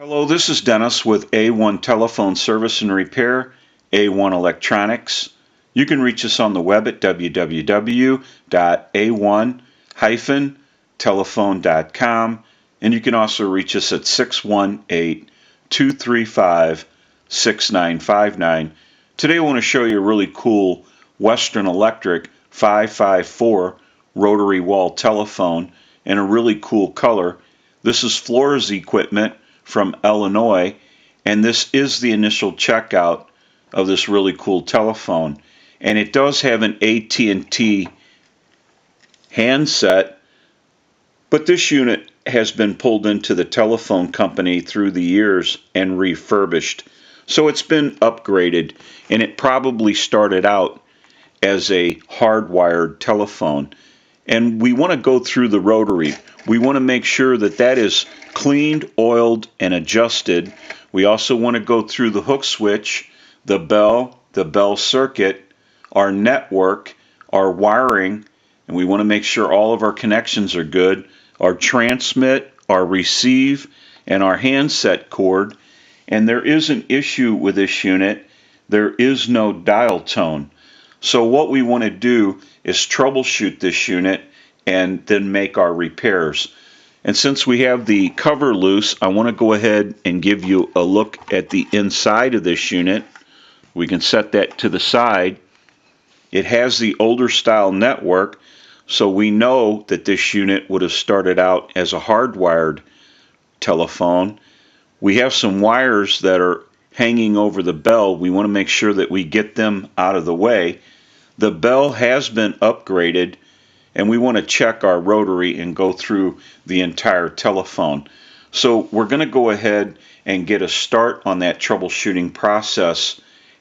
Hello, this is Dennis with A1 Telephone Service and Repair, A1 Electronics. You can reach us on the web at www.a1-telephone.com, and you can also reach us at 618-235-6959. Today I want to show you a really cool Western Electric 554 rotary wall telephone in a really cool color. This is Flores equipment from Illinois, and this is the initial checkout of this really cool telephone. And it does have an AT&T handset, but this unit has been pulled into the telephone company through the years and refurbished. So it's been upgraded, and it probably started out as a hardwired telephone. And we want to go through the rotary. We want to make sure that that is cleaned, oiled, and adjusted. We also want to go through the hook switch, the bell circuit, our network, our wiring, and we want to make sure all of our connections are good, our transmit, our receive, and our handset cord. And there is an issue with this unit. There is no dial tone. So what we want to do is troubleshoot this unit and then make our repairs. And since we have the cover loose, I want to go ahead and give you a look at the inside of this unit. We can set that to the side. It has the older style network, so we know that this unit would have started out as a hardwired telephone. We have some wires that are hanging over the bell. We want to make sure that we get them out of the way. The bell has been upgraded, and we want to check our rotary and go through the entire telephone. So we're going to go ahead and get a start on that troubleshooting process,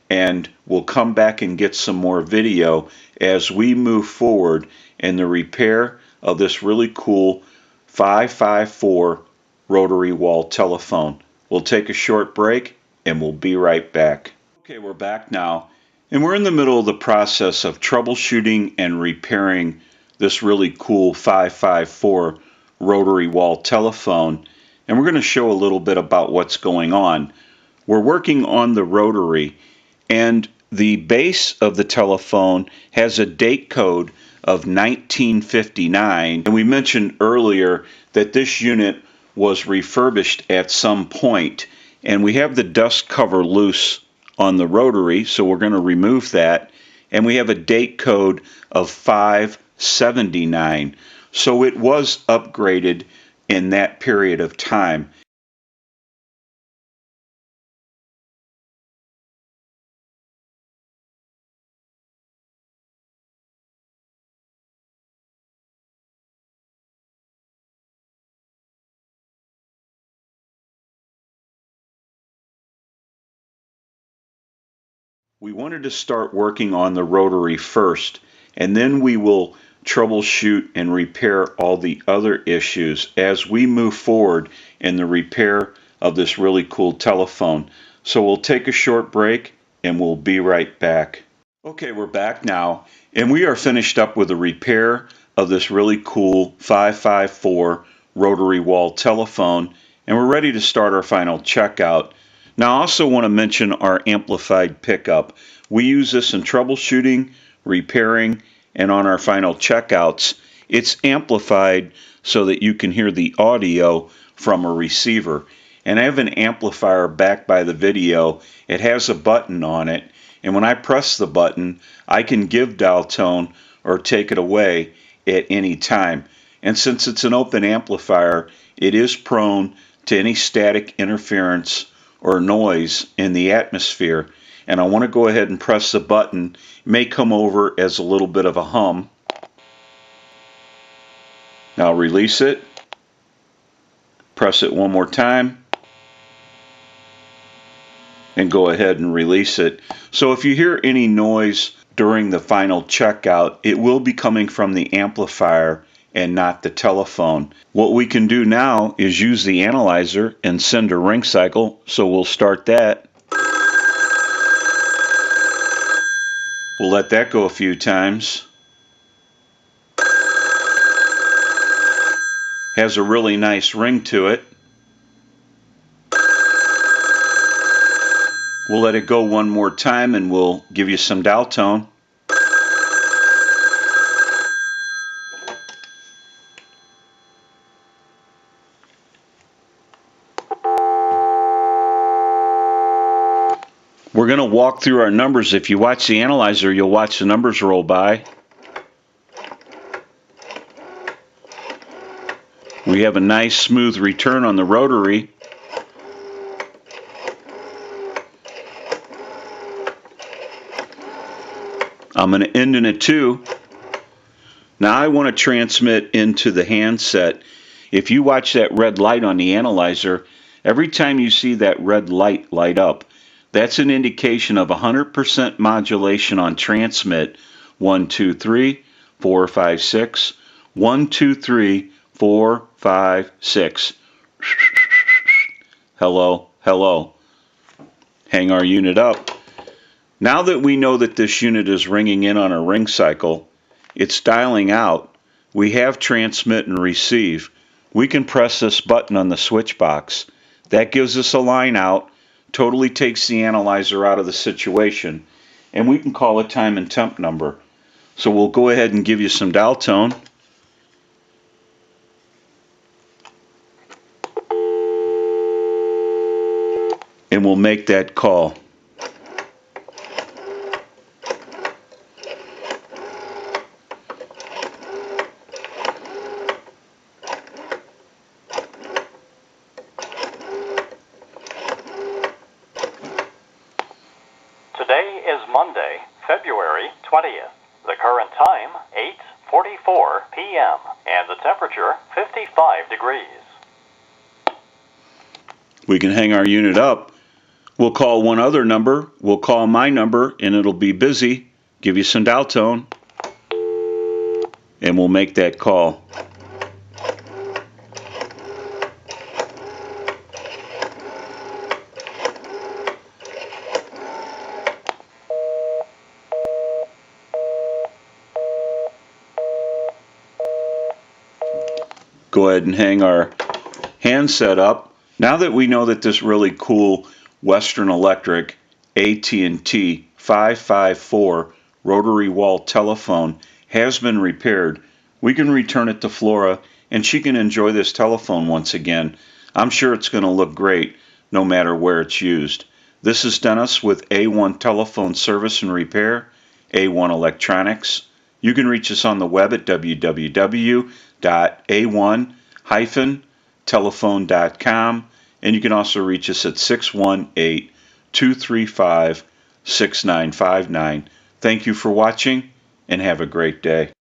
and we'll come back and get some more video as we move forward in the repair of this really cool 554 rotary wall telephone. We'll take a short break and we'll be right back. Okay, we're back now. And we're in the middle of the process of troubleshooting and repairing this really cool 554 rotary wall telephone. And we're going to show a little bit about what's going on. We're working on the rotary, and the base of the telephone has a date code of 1959. And we mentioned earlier that this unit was refurbished at some point. And we have the dust cover loose on the rotary, so we're going to remove that, and we have a date code of 579. So it was upgraded in that period of time. We wanted to start working on the rotary first, and then we will troubleshoot and repair all the other issues as we move forward in the repair of this really cool telephone. So we'll take a short break and we'll be right back. Okay, we're back now, and we are finished up with the repair of this really cool 554 rotary wall telephone, and we're ready to start our final checkout. Now, I also want to mention our amplified pickup. We use this in troubleshooting, repairing, and on our final checkouts. It's amplified so that you can hear the audio from a receiver. And I have an amplifier back by the video. It has a button on it, and when I press the button, I can give dial tone or take it away at any time. And since it's an open amplifier, it is prone to any static interference or noise in the atmosphere. And I want to go ahead and press the button. It may come over as a little bit of a hum. Now release it. Press it one more time. And go ahead and release it. So if you hear any noise during the final checkout, it will be coming from the amplifier and not the telephone. What we can do now is use the analyzer and send a ring cycle, so we'll start that. We'll let that go a few times. Has a really nice ring to it. We'll let it go one more time and we'll give you some dial tone. We're going to walk through our numbers. If you watch the analyzer, you'll watch the numbers roll by. We have a nice smooth return on the rotary. I'm going to end in a 2. Now I want to transmit into the handset. If you watch that red light on the analyzer, every time you see that red light light up, that's an indication of 100% modulation on transmit. 1, 2, 3, 4, 5, 6. 1, 2, 3, 4, 5, 6. Hello, hello. Hang our unit up. Now that we know that this unit is ringing in on a ring cycle, it's dialing out, we have transmit and receive. We can press this button on the switch box. That gives us a line out, totally takes the analyzer out of the situation, and we can call a time and temp number. So we'll go ahead and give you some dial tone. And we'll make that call. Today is Monday, February 20th. The current time, 8:44 p.m. and the temperature, 55 degrees. We can hang our unit up. We'll call one other number. We'll call my number, and it'll be busy. Give you some dial tone. And we'll make that call. Go ahead and hang our handset up. Now that we know that this really cool Western Electric AT&T 554 rotary wall telephone has been repaired, we can return it to Flora and she can enjoy this telephone once again. I'm sure it's going to look great no matter where it's used. This is Dennis with A1 Telephone Service and Repair, A1 Electronics. You can reach us on the web at www.a1-telephone.com, and you can also reach us at 618-235-6959. Thank you for watching, and have a great day.